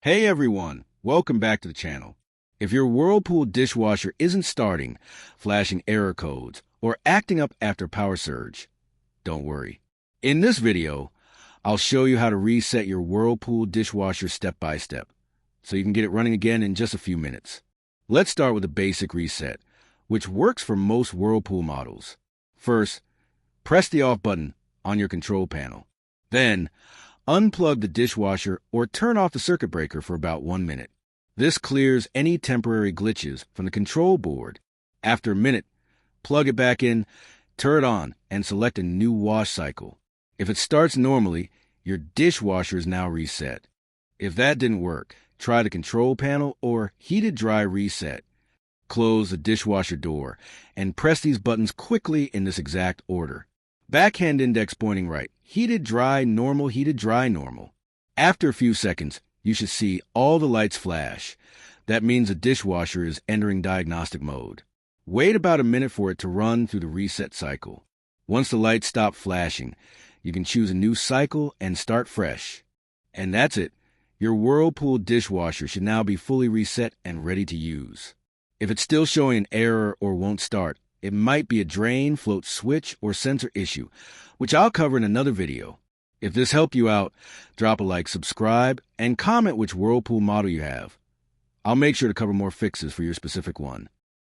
Hey everyone, welcome back to the channel. If your Whirlpool dishwasher isn't starting, flashing error codes, or acting up after power surge, don't worry. In this video, I'll show you how to reset your Whirlpool dishwasher step by step, so you can get it running again in just a few minutes. Let's start with a basic reset, which works for most Whirlpool models. First, press the off button on your control panel. Then, unplug the dishwasher or turn off the circuit breaker for about 1 minute. This clears any temporary glitches from the control board. After a minute, plug it back in, turn it on, and select a new wash cycle. If it starts normally, your dishwasher is now reset. If that didn't work, try the control panel or heated dry reset. Close the dishwasher door and press these buttons quickly in this exact order. Backhand index pointing right. Heated, dry, normal, heated, dry, normal. After a few seconds, you should see all the lights flash. That means the dishwasher is entering diagnostic mode. Wait about a minute for it to run through the reset cycle. Once the lights stop flashing, you can choose a new cycle and start fresh. And that's it. Your Whirlpool dishwasher should now be fully reset and ready to use. If it's still showing an error or won't start, it might be a drain, float switch, or sensor issue, which I'll cover in another video. If this helped you out, drop a like, subscribe, and comment which Whirlpool model you have. I'll make sure to cover more fixes for your specific one.